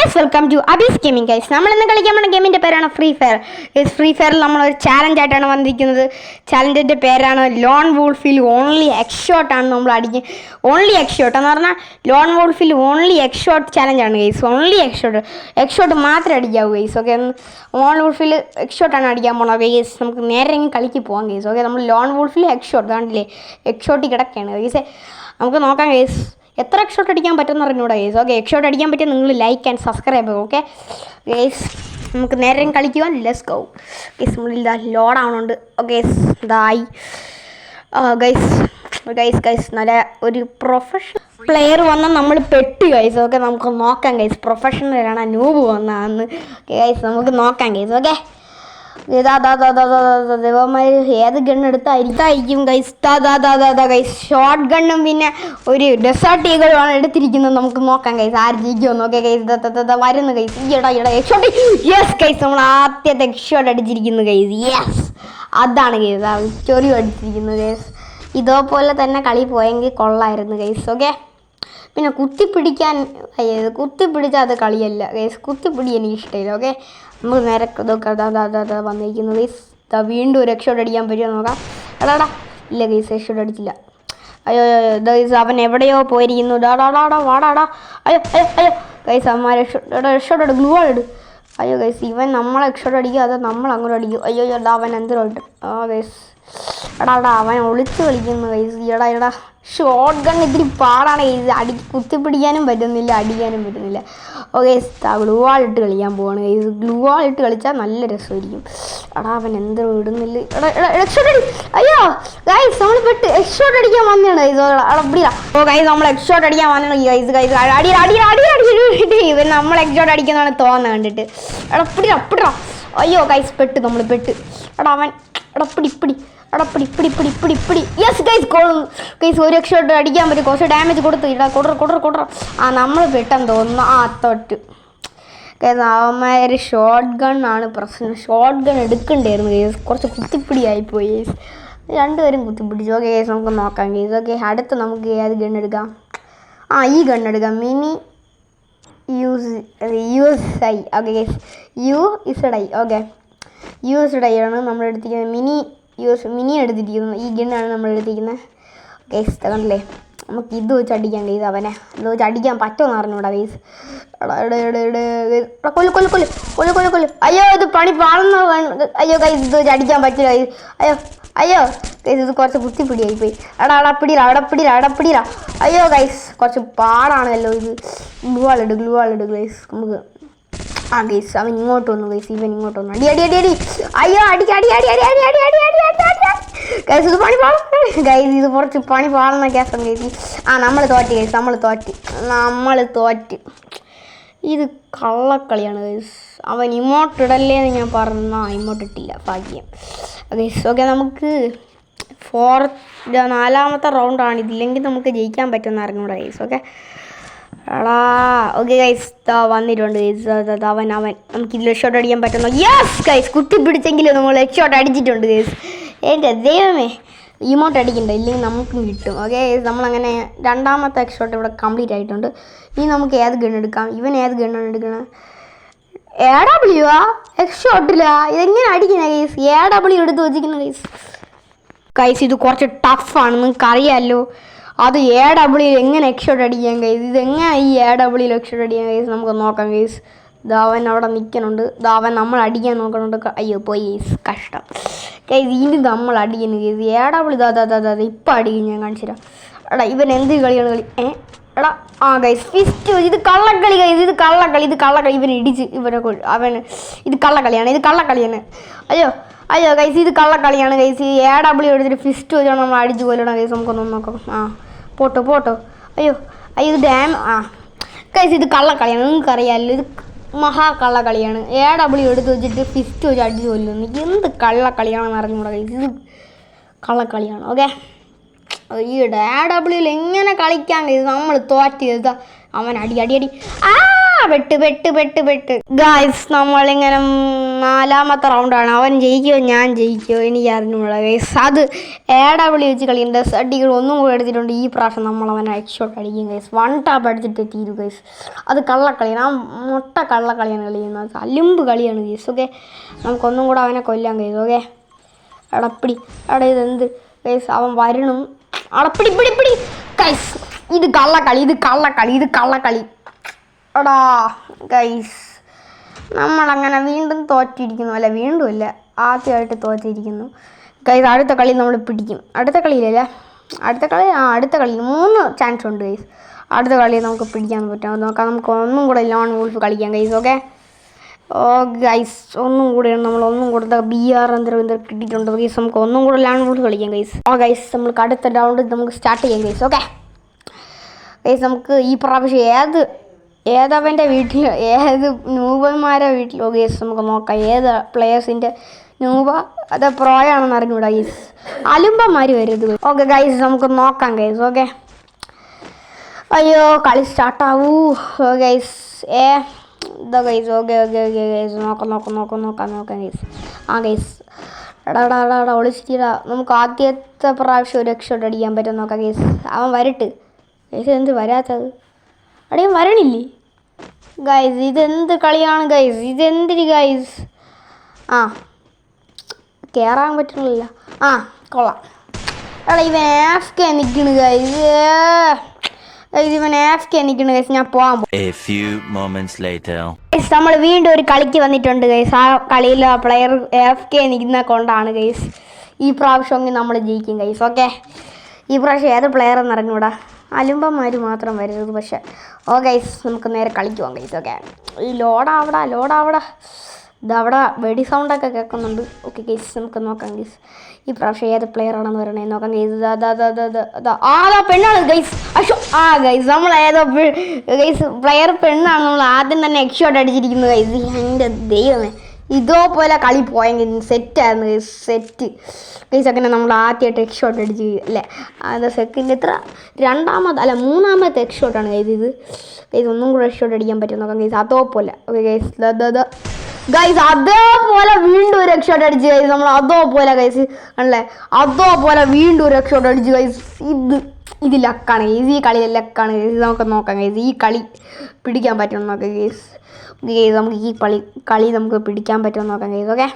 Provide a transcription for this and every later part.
Guys welcome to Abi's gaming guys. നമ്മൾ ഇന്ന് കളിക്കാൻ പോകുന്ന ഗെയിമിൻ്റെ പേരാണ് ഫ്രീ ഫയർ. ഫ്രീ ഫയറിൽ നമ്മളൊരു ചാലഞ്ച് ആയിട്ടാണ് വന്നിരിക്കുന്നത്. ചാലഞ്ചിൻ്റെ പേരാണ് ലോൺ വോൾഫിൽ ഓൺലി എക്സ് ഷോട്ടാണ് നമ്മൾ അടിക്കുക. ഓൺലി എക്സ് ഷോട്ട് എന്ന് പറഞ്ഞാൽ ലോൺ വോൾഫിൽ ഓൺലി എക്സ് ഷോട്ട് ചാലഞ്ചാണ് ഗൈസ്. ഓൺലി എക്സ് ഷോട്ട് മാത്രമേ അടിക്കാവൂ ഗൈസ്. ഓക്കെ, ലോൺ വോൾഫിൽ എക്സ് ഷോട്ടാണ് അടിക്കാൻ പോകുന്നത് ഗൈസ്. നമുക്ക് നേരെ കളിക്ക് പോകാം ഗൈസ്. ഓക്കെ, നമ്മൾ ലോൺ വോൾഫിൽ എക്സ് ഷോട്ട് കണ്ടില്ലേ, എക്സ് ഷോട്ടിൽ കിടക്കുകയാണ് ഗൈസ്. നമുക്ക് നോക്കാം ഗൈസ് എത്ര എക്സ് ഷോട്ട് അടിക്കാൻ പറ്റുമെന്ന് അറിഞ്ഞൂടാ ഗൈസ്. ഓക്കെ, എക്സ് ഷോട്ട് അടിക്കാൻ പറ്റിയ നിങ്ങൾ ലൈക്ക് ആൻഡ് സബ്സ്ക്രൈബ് ചെയ്യുക. ഓക്കെ ഗൈസ്, നമുക്ക് നേരെ കളിക്കുക. Let's go guys. നമ്മളിതാ ലോഡ് ആവണുണ്ട്. ഓക്കെ ഇതായി ഗൈസ്. ഗൈസ് നല്ല ഒരു പ്രൊഫഷണൽ പ്ലെയർ വന്നാൽ നമ്മൾ പെട്ട് ഗൈസ്. ഓക്കെ, നമുക്ക് നോക്കാം ഗൈസ്. പ്രൊഫഷണലാണ് നൂബ് വന്നതെന്ന് ഗൈസ്. നമുക്ക് നോക്കാം ഗൈസ്. ഓക്കെ, ഏത് ഗണ്ണെടുത്തായിരിക്കും ഗൈസ്. ഗൈസ് ഷോർട്ട് ഗണ്ണും പിന്നെ ഒരു ഡെസേർട്ട് ഈഗിളുമാണ് എടുത്തിരിക്കുന്നത്. നമുക്ക് നോക്കാം ഗൈസ് ആര് ജയിക്കുമെന്ന്. ഓക്കെ ഗൈസ് വരുന്നു ഗൈസ്. എക്സ്ഷോട്ട്. യെസ് ഗൈസ്, നമ്മൾ ആദ്യത്തെ എക്സ്ഷോട്ട് അടിച്ചിരിക്കുന്നു ഗൈസ്. യെസ്, അതാണ് ഗൈസ് ആ ചൊറിയും അടിച്ചിരിക്കുന്നത് ഗൈസ്. ഇതേപോലെ തന്നെ കളി പോയെങ്കിൽ കൊള്ളായിരുന്നു ഗൈസ്. ഓക്കെ, പിന്നെ കുത്തിപ്പിടിച്ചാൽ അത് കളിയല്ല ഗൈസ്. കുത്തിപ്പിടി എനിക്ക് ഇഷ്ടമില്ല. ഓക്കെ, നമുക്ക് നേരെ ഇതൊക്കെ വന്നിരിക്കുന്നു ഗൈസ്. വീണ്ടും ഒരു എക്സ്ഷോട്ട് അടിക്കാൻ പറ്റുമോ നോക്കാം. എടാടാ ഇല്ല ഗൈസ്, എക്സ്ഷോട്ട് അടിച്ചില്ല. അയ്യോ ഗൈസ്, അവൻ എവിടെയോ പോയിരിക്കുന്നു. വാടാടാ. അയ്യോ ഗൈസ്, അമ്മ എക്സ്ഷോട്ട് എടുക്കും. ഗ്ലൂ. അയ്യോ ഗൈസ്, ഇവൻ നമ്മളെ എക്സ്ഷോട്ട് അടിക്കും അതോ നമ്മൾ അങ്ങോട്ട് അടിക്കും. അയ്യോ അവൻ എന്തിനോട്ട്. ഗൈസ് എടാ അവൻ ഒളിച്ച് കളിക്കുന്നു ഗൈസ്. എടാ ഷോർട്ട് ഗൺ ഇത്തിരി പാടാണ് ഗൈസ്. കുത്തിപ്പിടിക്കാനും പറ്റുന്നില്ല, അടിക്കാനും പറ്റുന്നില്ല. ഓക്കെ, ഗ്ലൂ വാൾ ഇട്ട് കളിക്കാൻ പോവാണ് ഗൈസ്. ഗ്ലൂ വാൾ ഇട്ട് കളിച്ചാൽ നല്ല രസമായിരിക്കും. എടാ അവൻ എന്തോ ഇടുന്നില്ല. അയ്യോ ഗൈസ്, നമ്മൾ പെട്ട് എക്സ്ഷോട്ട് അടിക്കാൻ വന്നതാണ് ഗൈസ്. അടിയാ. ഓ ഗൈസ്, നമ്മൾ എക്സ്ഷോട്ട് അടിക്കാൻ വന്നതാണ് ഗൈസ്. അടി ഇവൻ നമ്മൾ എക്സ്ഷോട്ട് അടിക്കുന്നതാണ് തോന്നുന്നത് കണ്ടിട്ട്. എടാ അയ്യോ ഗൈസ്, നമ്മൾ പെട്ട്. പിടി. യെസ് ഗൈസ്, ഗൈസ് ഒരു എക്സ്ഷോട്ട് അടിക്കാൻ പറ്റും. കുറച്ച് ഡാമേജ് കൊടുത്തു. കൊടർ. നമ്മൾ പെട്ടെന്ന് തോന്നുന്നു. തൊട്ട് ഗൈസ്. അവന്മാർ ഷോർട്ട് ഗണ്ണാണ് പ്രശ്നം. ഷോർട്ട് ഗൺ എടുക്കണ്ടായിരുന്നു ഗൈസ്. കുറച്ച് കുത്തിപ്പിടിയായിപ്പോയി ഗൈസ്. രണ്ടുപേരും കുത്തിപ്പിടിച്ചു. ഓക്കെ ഗൈസ്, നമുക്ക് നോക്കാം ഗൈസ്. ഓക്കെ, അടുത്ത് നമുക്ക് ഏത് ഗൺ എടുക്കാം? ഈ ഗൺ എടുക്കാം. Mini USI. Okay guys, USI. Okay, USI ആണ് നമ്മൾ എടുത്തിരിക്കുന്നത്. മിനി എടുത്തിരിക്കുന്നു. ഈ ഗണ്ണാണ് നമ്മൾ എടുത്തിരിക്കുന്നത് ഗൈസ്. കണ്ടില്ലേ, നമുക്ക് ഇത് വെച്ച് അടിക്കാം ഗൈസ്. അവനെ ഇത് വെച്ച് അടിക്കാൻ പറ്റുമെന്ന് അറിഞ്ഞൂടാ ഗൈസ്. കൊല്ലു. അയ്യോ ഇത് പണി പാടുന്ന. അയ്യോ ഗൈസ്, ഇത് വെച്ച് അടിക്കാൻ പറ്റില്ല ഗൈസ്. അയ്യോ ഗൈസ്, ഇത് കുറച്ച് കുത്തിപ്പിടിയായിപ്പോയി. അടപ്പിടില. അയ്യോ ഗൈസ്, കുറച്ച് പാടാണല്ലോ ഇത്. ഗ്ലൂ വാൾ ഇട് ഗൈസ്. നമുക്ക് ഗൈസ് അവൻ ഇങ്ങോട്ട് വന്നു ഗൈസ്. ഇവൻ ഇങ്ങോട്ട് വന്നു. അടി. അയ്യോ അടി. ഗൈസ് ഇത് പണി പാടും ഗൈസ്. ഇത് കുറച്ച് പണി പാടുന്ന കേസാണ് ഗൈസ്. നമ്മൾ തോറ്റ് ഗൈസ്. നമ്മൾ തോറ്റ്. ഇത് കള്ളക്കളിയാണ് ഗൈസ്. അവൻ ഇമോട്ട് ഇടല്ലേന്ന് ഞാൻ പറഞ്ഞ ഇമോട്ട് ഇട്ടില്ല. ഭാഗ്യം ഗൈസ്. ഓക്കെ, നമുക്ക് നാലാമത്തെ റൗണ്ടാണ്. ഇതില്ലെങ്കിൽ നമുക്ക് ജയിക്കാൻ പറ്റുമെന്ന് അറിഞ്ഞൂടാ ഗൈസ്. ഓക്കെ ഓക്കെ ഗൈസ്, വന്നിട്ടുണ്ട് ഗൈസ്. അവൻ നമുക്ക് ഇതിൽ ഷോട്ട് അടിക്കാൻ പറ്റുന്നു. യെസ് ഗൈസ്, കുത്തിപ്പിടിച്ചെങ്കിലും നമ്മൾ ഷോട്ട് അടിച്ചിട്ടുണ്ട് ഗൈസ്. എൻ്റെ ദൈവമേ, ഇമോട്ട് അടിക്കണ്ട, ഇല്ലെങ്കിൽ നമുക്കും കിട്ടും. ഓക്കെ ഗൈസ്, നമ്മളങ്ങനെ രണ്ടാമത്തെ ഷോട്ട് ഇവിടെ കംപ്ലീറ്റ് ആയിട്ടുണ്ട്. ഇനി നമുക്ക് ഏത് ഗൺ എടുക്കാം? ഇവൻ ഏത് ഗണ്ണാണ് എടുക്കണത്? AW എക്സ് ഷോട്ടില്ല. ഇതെങ്ങനെ അടിക്കുന്ന ഗൈസ്? AW എടുത്ത് വെച്ചിരിക്കുന്ന ഗൈസ്. ഇത് കുറച്ച് ടഫാണ്, നിങ്ങൾക്ക് അറിയാമല്ലോ. അത് AW എങ്ങനെ എക്സ്ഷോട്ട് അടിക്കാൻ ഗൈസ്? ഇതെങ്ങനെ ഈ AW എക്സ്ഷോട്ട് അടിക്കാൻ ഗൈസ്? നമുക്ക് നോക്കാം ഗൈസ്. അവൻ അവിടെ നിൽക്കുന്നുണ്ട്. അവൻ നമ്മൾ അടിക്കാൻ നോക്കണുണ്ട്. അയ്യോ പോയി ഗൈസ്, കഷ്ടം ഗൈസ്. ഇനി നമ്മൾ അടിക്കുന്നു ഗൈസ്. AW ഇപ്പം അടിക്കും, ഞാൻ കാണിച്ചു തരാം. ഇവൻ എന്ത് കളിയാണ് ഗൈസ് ഫിസ്റ്റ്. ഇത് കള്ളക്കളി ഗൈസ്. ഇത് കള്ളക്കളി. ഇവൻ ഇടിച്ച് അവൻ ഇത് കള്ളക്കളിയാണ്. അയ്യോ ഗൈസ്, ഇത് കള്ളക്കളിയാണ് ഗൈസ്. AW എടുത്തിട്ട് ഫിസ്റ്റ് വെച്ചാണ് നമ്മൾ അടിച്ച് കൊല്ലണം ഗൈസ്. നമുക്കൊന്ന് നോക്കാം. പോട്ടോ. അയ്യോ ഇത് ഗൈസ്, ഇത് കള്ളക്കളിയാണ്. നിങ്ങൾക്കറിയാമല്ലോ, ഇത് മഹാ കള്ളക്കളിയാണ്. AW എടുത്ത് വെച്ചിട്ട് ഫിസ്റ്റ് വെച്ച് അടിച്ച് കൊല്ലുന്നു. എന്ത് കള്ളക്കളിയാണെന്ന് അറിഞ്ഞൂടാ ഗൈസ്. ഇത് കള്ളക്കളിയാണ്. ഓക്കെ, ഈ AW എങ്ങനെ കളിക്കാൻ ഗൈസ്? നമ്മൾ തോറ്റ്. അവൻ അടി. പെട്ട് ഗൈസ് നമ്മളിങ്ങനെ 4ാമത്തെ റൗണ്ടാണ്. അവൻ ജയിക്കുമോ ഞാൻ ജയിക്കുമോ എനിക്ക് അറിഞ്ഞൂടാ ഗൈസ്. അത് AW വെച്ച് കളിയുണ്ട്. അടികൾ ഒന്നും കൂടെ എടുത്തിട്ടുണ്ട്. ഈ പ്രാവശ്യം നമ്മൾ അവനെ ഹെഡ്ഷോട്ട് അടിക്കും ഗൈസ്. 1 ടാപ്പ് അടിച്ചിട്ട് തീരും ഗൈസ്. അത് കള്ളക്കളിയാണ്. ആ മുട്ട കള്ളക്കളിയാണ് കളിയുന്നത്. അലുമ്പ് കളിയാണ് ഗൈസ്. ഓക്കെ നമുക്കൊന്നും കൂടെ അവനെ കൊല്ലാൻ ഗൈസ്. ഓക്കെ എടപ്പിടി ഇതെന്ത് ഗൈസ് അവൻ വരണം. പിടി ഗൈസ്. ഇത് കള്ളക്കളി എടാ ഗൈസ് നമ്മളങ്ങനെ വീണ്ടും തോറ്റിരിക്കുന്നു. അല്ല വീണ്ടും അല്ല ആദ്യമായിട്ട് തോറ്റിരിക്കുന്നു ഗൈസ്. അടുത്ത കളി നമ്മൾ പിടിക്കും. അടുത്ത കളി 3 ചാൻസ് ഉണ്ട് ഗൈസ്. അടുത്ത കളി നമുക്ക് പിടിക്കാൻ പറ്റും നോക്കാം. നമുക്ക് ഒന്നും കൂടെ ലോൺ വോൾഫ് കളിക്കാം ഗൈസ്. ഓക്കെ ഗൈസ് ഒന്നും കൂടെയാണ് നമ്മൾ ഒന്നും കൂടെ BR എന്തെങ്കിലും കിട്ടിയിട്ടുണ്ട് ഗൈസ്. നമുക്ക് ഒന്നും കൂടെ ലോൺ വോൾഫ് കളിക്കാം ഗൈസ്. ഗൈസ് നമുക്ക് അടുത്ത റൗണ്ട് നമുക്ക് സ്റ്റാർട്ട് ചെയ്യാം ഗൈസ്. ഓക്കെ ഗൈസ് നമുക്ക് ഈ പ്രാവശ്യം ഏതവൻ്റെ വീട്ടിൽ ഏത് നൂബന്മാരെ വീട്ടിലോ ഗൈസ് നമുക്ക് നോക്കാം. ഏത് പ്ലേയേഴ്സിൻ്റെ നൂബ അത് പ്രോയാണെന്ന് അറിഞ്ഞൂടാ ഗൈസ്. അലുമ്പന്മാർ വരരുത്. ഓക്കെ ഗൈസ് നമുക്ക് നോക്കാം ഗൈസ്. ഓക്കെ അയ്യോ കളി സ്റ്റാർട്ടാവൂ ഗൈസ്. ഇതാ ഗൈസ്. ഓക്കെ ഗൈസ് നോക്കാം ഗൈസ്. ഗൈസ് എടാ ഒളിച്ചിട്ടാ നമുക്ക് ആദ്യത്തെ പ്രാവശ്യം ഒരു ഹെഡ്ഷോട്ട് അടിക്കാൻ പറ്റും നോക്കാം ഗൈസ്. അവൻ വരട്ട് ഗൈസ്. എന്ത് വരാത്തത് അടിയൻ വരണില്ലേ ഗൈസ്? ഇതെന്ത് കളിയാണ് ഗൈസ്? ഇതെന്തിരി ഗൈസ്? കയറാൻ പറ്റണില്ല. കൊള്ളാം. എടാ ഇവൻ AFK നിൽക്കണ് ഗൈസ്. ഞാൻ പോകാൻ നമ്മൾ വീണ്ടും ഒരു കളിക്ക് വന്നിട്ടുണ്ട് ഗൈസ്. ആ കളിയിൽ പ്ലെയർ AFK നിൽക്കുന്ന കൊണ്ടാണ് ഗൈസ്. ഈ പ്രാവശ്യം നമ്മൾ ജയിക്കും ഗൈസ്. ഓക്കെ ഈ പ്രാവശ്യം ഏത് പ്ലെയർ എന്ന് അറിഞ്ഞൂടാ. അലുമ്പന്മാർ മാത്രം വരരുത് പക്ഷെ. ഗൈസ് നമുക്ക് നേരെ കളിക്കുവാം ഗൈസ്. ഓക്കെ ഈ ലോഡാവടാ ഇതവിടെ വെടി സൗണ്ടൊക്കെ കേൾക്കുന്നുണ്ട്. ഓക്കെ ഗൈസ് നമുക്ക് നോക്കാം ഗൈസ്. ഈ പ്രാവശ്യം ഏത് പ്ലെയർ ആണെന്ന് പറയണേ നോക്കാം ഗൈസ്. പെണ്ണാണ് ഗൈസ്. ഗൈസ് നമ്മൾ ഗൈസ് പ്ലെയർ പെണ്ണാണ്. നമ്മൾ ആദ്യം തന്നെ ഹെഡ്ഷോട്ട് അടിച്ചിരിക്കുന്നത് ഗൈസ്. എൻ്റെ ദൈവമേ ഇതോപോലെ കളി പോയെങ്കിൽ സെറ്റായിരുന്നു ഗൈസ്. Set guys. അങ്ങനെ നമ്മൾ ആദ്യമായിട്ട് ഹെഡ്ഷോട്ട് അടിച്ച് അല്ലേ. അത് സെക്കൻഡ് മൂന്നാമത്തെ ഹെഡ്ഷോട്ടാണ് ഗൈസ് ഇത്. ഗൈസ് ഒന്നും കൂടെ ഹെഡ്ഷോട്ട് അടിക്കാൻ പറ്റും നോക്കാം ഗൈസ്. അതോപോലെ ഓക്കെ ഗൈസ്. ഗൈസ് അതേപോലെ വീണ്ടും ഒരു ഹെഡ്ഷോട്ട് അടിച്ച് ഗൈസ്. നമ്മൾ അതോപോലെ ഗൈസ് ആണല്ലേ. അതോപോലെ വീണ്ടും ഒരു ഹെഡ്ഷോട്ട് അടിച്ച് ഗൈസ്. ഇത് ലക്കാണ് ഗൈസ്. ഈ കളി ലക്കാണ് ഗൈസ്. നമുക്ക് നോക്കാം ഗൈസ്. ഈ കളി പിടിക്കാൻ പറ്റുമെന്ന് നോക്കാം ഗൈസ്. നമുക്ക് ഈ കളി നമുക്ക് പിടിക്കാൻ പറ്റുമെന്ന് നോക്കാം ഗൈസ്. Okay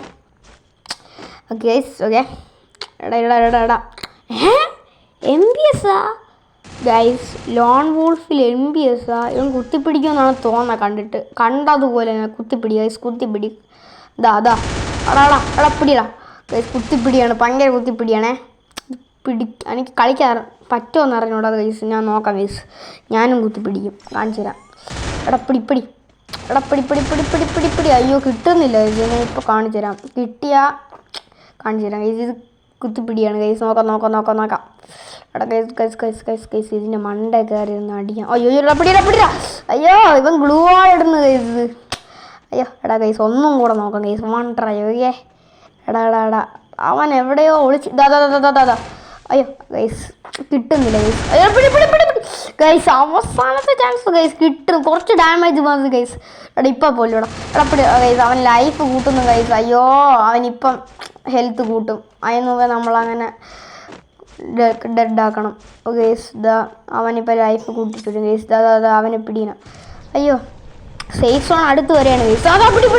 guys. ഓക്കെ എടാ MBS ഗൈസ്. ലോൺ വോൾഫിൽ MBS ഇവൻ കുത്തിപ്പിടിക്കുമെന്നാണ് തോന്നുന്നത്. കണ്ടതുപോലെ കുത്തിപ്പിടി ഗൈസ്. കുത്തിപ്പിടി എടാ പിടിടാ ഗൈസ്. കുത്തിപ്പിടിയാണ്. ഭയങ്കര കുത്തിപ്പിടിയാണേ. എനിക്ക് കളിക്കാൻ പറ്റുമോ എന്ന് അറിഞ്ഞൂടാ ഗൈസ്. ഞാൻ നോക്കാം ഗൈസ്. ഞാനും കുത്തിപ്പിടിക്കും. കാണിച്ചു തരാം. പിടി അയ്യോ കിട്ടുന്നില്ല ഗൈസ്. ഞാൻ ഇപ്പോൾ കാണിച്ചു തരാം. കാണിച്ചു തരാം ഗൈസ്. ഇത് കുത്തിപ്പിടിയാണ് ഗൈസ്. നോക്കാം എടാ ഗൈസ്. ഇതിൻ്റെ മണ്ട കയറി ഒന്ന് അടിക്കാം. പിടിടാ അയ്യോ ഇവൻ ഗ്ലൂ വാൾ ഇടുന്നു ഗൈസ്. അയ്യോ എടാ ഗൈസ് ഒന്നും കൂടെ നോക്കാം ഗൈസ്. 1 ട്രൈ. ഓക്കെ എടാ അവൻ എവിടെയോ ഒളിച്ച് അയ്യോ ഗൈസ് കിട്ടുന്നില്ല ഗൈസ്. അയ്യോ പിടി ഗൈസ്. അവസാനത്തെ ചാൻസ് ഗൈസ് കിട്ടും. കുറച്ച് ഡാമേജ് വന്നത് ഗൈസ്. ഇപ്പം പോലും പിടി ഗൈസ്. അവൻ ലൈഫ് കൂട്ടുന്നു ഗൈസ്. അയ്യോ അവനിപ്പം ഹെൽത്ത് കൂട്ടും. അതിന് മുമ്പേ നമ്മളങ്ങനെ ഡെഡാക്കണം ഗൈസ്. അവനിപ്പോൾ ലൈഫ് കൂട്ടിട്ടുണ്ട് ഗൈസ്. അവനെ പിടിക്കണം. അയ്യോ സേഫ് സോൺ അടുത്ത് വരെയാണ് ഗൈസ്. പിടി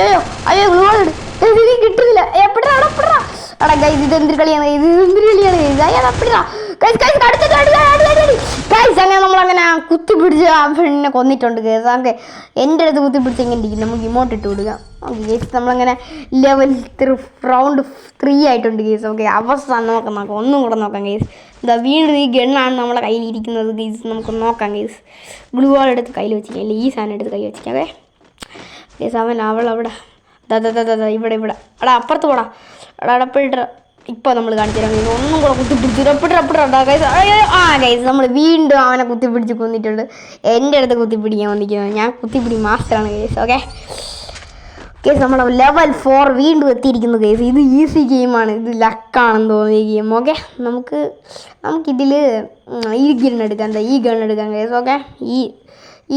അയ്യോ കിട്ടുന്നില്ല. എടാ ഗൈസ് ഇതെന്തൊരു കളിയാണ് ഗൈസ്. അങ്ങനെ നമ്മളങ്ങനെ കുത്തിപ്പിടിച്ച് ആ പെണ്ണിനെ കൊന്നിട്ടുണ്ട് ഗൈസ്. ഓക്കെ എൻ്റെ അടുത്ത് കുത്തിപ്പിടിച്ച് എങ്ങനെ ഇരിക്കും. നമുക്ക് ഇമോട്ട് ഇട്ട് കൊടുക്കാം. ഓക്കെ ഗൈസ് നമ്മളങ്ങനെ ലെവൽ റൗണ്ട് 3 ആയിട്ടുണ്ട് ഗൈസ്. ഓക്കെ അവസാനം നോക്കാം. ഒന്നും കൂടെ നോക്കാം ഗൈസ്. വീണ്ടും ഈ ഗണ്ണാണ് നമ്മളെ കയ്യിലിരിക്കുന്നത് ഗൈസ്. നമുക്ക് നോക്കാം ഗൈസ്. ഗ്ലൂ വാൾ എടുത്ത് കയ്യിൽ വെച്ചിരിക്കാം. ഈ സാധനം എടുത്ത് കയ്യിൽ വെച്ചിരിക്കാം. ഓക്കെ ഗൈസ് അവളവിടെ ഇവിടെ എടാ അപ്പുറത്ത് പോടാ. എടാ ഇപ്പോൾ നമ്മൾ കാണിച്ചു തരാം ഗൈസ്. ഒന്നും കൂടെ കുത്തിപ്പിടിച്ച് ഗൈസ് നമ്മൾ വീണ്ടും അവനെ കുത്തിപ്പിടിച്ച് കൊന്നിട്ടുണ്ട്. എൻ്റെ അടുത്ത് കുത്തിപ്പിടിക്കാൻ വന്നിരിക്കുന്നത്. ഞാൻ കുത്തിപ്പിടി മാസ്റ്ററാണ് ഗൈസ്. ഓക്കെ കേസ് നമ്മളെ ലെവൽ 4 വീണ്ടും എത്തിയിരിക്കുന്നു കേസ്. ഇത് ഈസി ഗെയിമാണ്, ഇത് ലക്കാണെന്ന് തോന്നിയ ഗെയിം. ഓക്കെ, നമുക്കിതിൽ ഈ ഗൺ എടുക്കാം. എന്താ ഈ ഗൺ എടുക്കാം കേസ്. ഓക്കെ, ഈ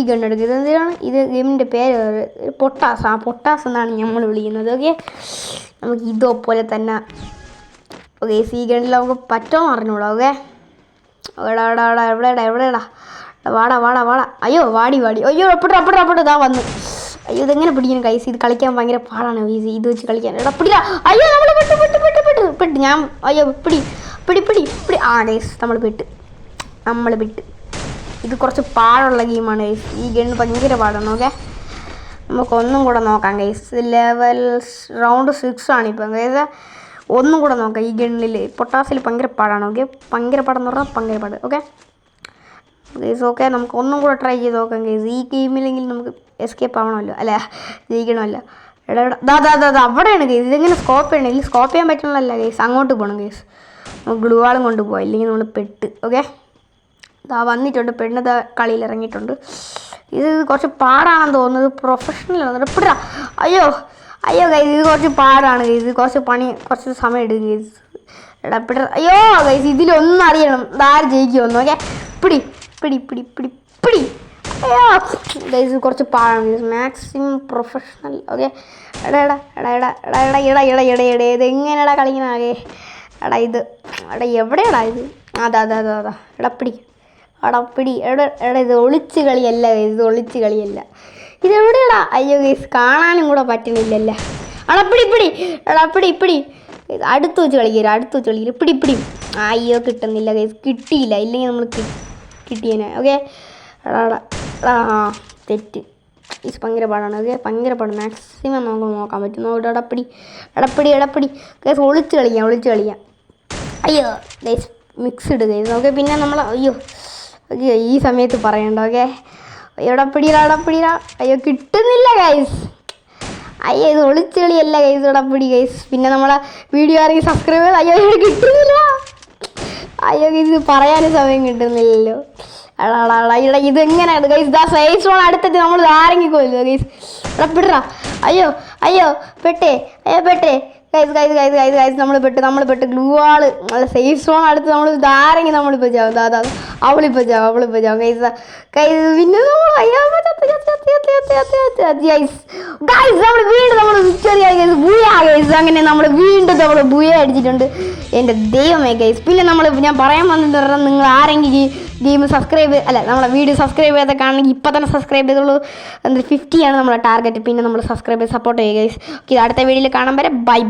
ഗൺ എടുക്കുക. ഇതെന്തിനാണ് ഇത് ഗെയിമിൻ്റെ പേര്? പൊട്ടാസ്. പൊട്ടാസ് എന്നാണ് നമ്മൾ വിളിക്കുന്നത്. ഓക്കെ, നമുക്ക് ഇതേപോലെ തന്നെ ഓക്കെ ഈ ഗണ്ണിൽ നമുക്ക് പറ്റുമോ അറിഞ്ഞൂടാ. ഓക്കെ, എവിടെടാ വാടാ. അയ്യോ വാടി. അയ്യോ എപ്പോഴും ഇതാ വന്നു. അയ്യോ ഇതെങ്ങനെ പിടിക്കണം കൈസ്? ഇത് കളിക്കാൻ ഭയങ്കര പാടാണ് ഈസി. ഇത് വെച്ച് കളിക്കാൻ എടാ പിടില്ല. അയ്യോ നമ്മൾ പെട്ട് ഞാൻ അയ്യോ പിടി. ആ ഗൈസ് നമ്മൾ പെട്ട്. ഇത് കുറച്ച് പാടുള്ള ഗെയിമാണ് ഗൈസ്. ഈ ഗെയിം ഭയങ്കര പാടാണ്. ഓക്കെ, നമുക്കൊന്നും കൂടെ നോക്കാം ഗൈസ്. ലെവൽ റൗണ്ട് 6 ആണ് ഇപ്പം ഗൈസ്. ഒന്നും കൂടെ നോക്കാം. ഈ ഗണ്ണിൽ പൊട്ടാസിൽ ഭയങ്കര പാടാണ്. ഓക്കെ, ഭയങ്കര പാടെന്ന് പറഞ്ഞാൽ ഭയങ്കര പാട്. ഓക്കെ ഗൈസ്, ഓക്കെ നമുക്ക് ഒന്നും കൂടെ ട്രൈ ചെയ്ത് നോക്കാം ഗൈസ്. ഈ ഗെയിമിലെങ്കിൽ നമുക്ക് എസ്കേപ്പ് ആവണമല്ലോ, അല്ല ജയിക്കണമല്ലോ. ദാ അവിടെയാണ് ഗൈസ്. ഇതെങ്ങനെ സ്കോപ്പ് ചെയ്യണം? ഇല്ലെങ്കിൽ സ്കോപ്പ് ചെയ്യാൻ പറ്റണമല്ല ഗൈസ്. അങ്ങോട്ട് പോകണം ഗൈസ്. നമുക്ക് ഗ്ലൂ വാളും കൊണ്ട് പോകാം, ഇല്ലെങ്കിൽ നമ്മൾ പെട്ട്. ഓക്കെ, ഇതാ വന്നിട്ടുണ്ട്, പെണ്ണ് കളിയിൽ ഇറങ്ങിയിട്ടുണ്ട്. ഇത് കുറച്ച് പാടാണെന്ന് തോന്നുന്നത്. പ്രൊഫഷണൽ എപ്പോഴാ? അയ്യോ ഗൈസ്, ഇത് കുറച്ച് പാടാണ് ഗൈസ്. കുറച്ച് സമയം എടുക്കും ഗൈസ്. അയ്യോ ഗൈസ്, ഇതിലൊന്നും അറിയണം ആര് ജയിക്കുമെന്ന്. ഓക്കെ, പിടി. അയ്യോ ഗൈസ്, കുറച്ച് പാടാണ് ഗൈസ്. Maximum professional. ഓക്കെ, ഇതെങ്ങനെയാടാ കളിക്കണാകെ? ഇത് എവിടെയാടാ ഇത്? അതാ പിടി. ഇത് ഒളിച്ച് കളിയല്ല ഗൈസ്, ഇത് ഒളിച്ച് കളിയല്ല. ഇതെവിടെയാടാ? അയ്യോ ഗൈസ്, കാണാനും കൂടെ പറ്റണില്ലല്ലേ. പിടി. അടുത്ത് വെച്ച് കളിക്കരുത്. പിടി. അയ്യോ കിട്ടുന്നില്ല ഗൈസ്, കിട്ടിയില്ല. ഇല്ലെങ്കിൽ നമ്മൾ കിട്ടിയേനെ. ഓക്കെ, തെറ്റ്. ഇത് ഭയങ്കര പാടാണ്. ഓക്കെ, ഭയങ്കര പാട്. മാക്സിമം നമുക്ക് നോക്കാൻ പറ്റും. എടപ്പിടി ഗൈസ്. ഒളിച്ച് കളിക്കാം. അയ്യോ ഗൈസ്, മിക്സ്ഡ് ഗൈസ്. ഓക്കെ, പിന്നെ നമ്മൾ അയ്യോ ഈ സമയത്ത് പറയണ്ട. ഓക്കെ, എടപ്പിടിടാ. അയ്യോ കിട്ടുന്നില്ല ഗൈസ്. അയ്യോ ഇത് ഒളിച്ച് കളിയല്ല ഗൈസ്, എടപ്പിടി ഗൈസ്. പിന്നെ നമ്മളെ വീഡിയോ ആരെങ്കിലും സബ്സ്ക്രൈബ് ചെയ്ത് അയ്യോ കിട്ടുന്നില്ല. അയ്യോ ഗൈസ്, പറയാനും സമയം കിട്ടുന്നില്ലല്ലോ. ഇതെങ്ങനെയാണ് ഗൈസ്? ഇതാ സേഫ് സോൺ അടുത്തെത്തി. നമ്മൾ ആരെങ്കിലും കൊല്ലുക ഗൈസ്. എടപ്പിടാ. അയ്യോ പെട്ടേ ഗൈസ്. നമ്മൾ പെട്ട് ഗ്ലൂ ആള് നല്ല സേഫ് സോൺ അടുത്ത്. നമ്മൾ ഇതാരെങ്കിലും നമ്മളിപ്പോൾ ചാവും. അവളിപ്പോൾ ചാവും ഗൈസ്. പിന്നെ നമ്മൾ വീണ്ടും വിക്ടറി ആയി ഗൈസ്. ബുയാ ഗൈസ്. അങ്ങനെ നമ്മൾ വീണ്ടും ബുയ അടിച്ചിട്ടുണ്ട്. എൻ്റെ ദൈവമേ ഗൈസ്. പിന്നെ ഞാൻ പറയാൻ വന്നത് പറഞ്ഞാൽ നിങ്ങൾ ആരെങ്കിലും ഗെയിം നമ്മളെ വീഡിയോ സബ്സ്ക്രൈബ് ചെയ്തൊക്കെ കാണണമെങ്കിൽ ഇപ്പം തന്നെ സബ്സ്ക്രൈബ് ചെയ്തോളൂ. 50 ആണ് നമ്മുടെ ടാർഗറ്റ്. പിന്നെ നമ്മൾ സബ്സ്ക്രൈബ് ചെയ്ത് സപ്പോർട്ട് ചെയ്യുക ഗൈസ്. ഓക്കെ, അടുത്ത വീഡിയോയിൽ കാണാൻ വരെ ബൈ.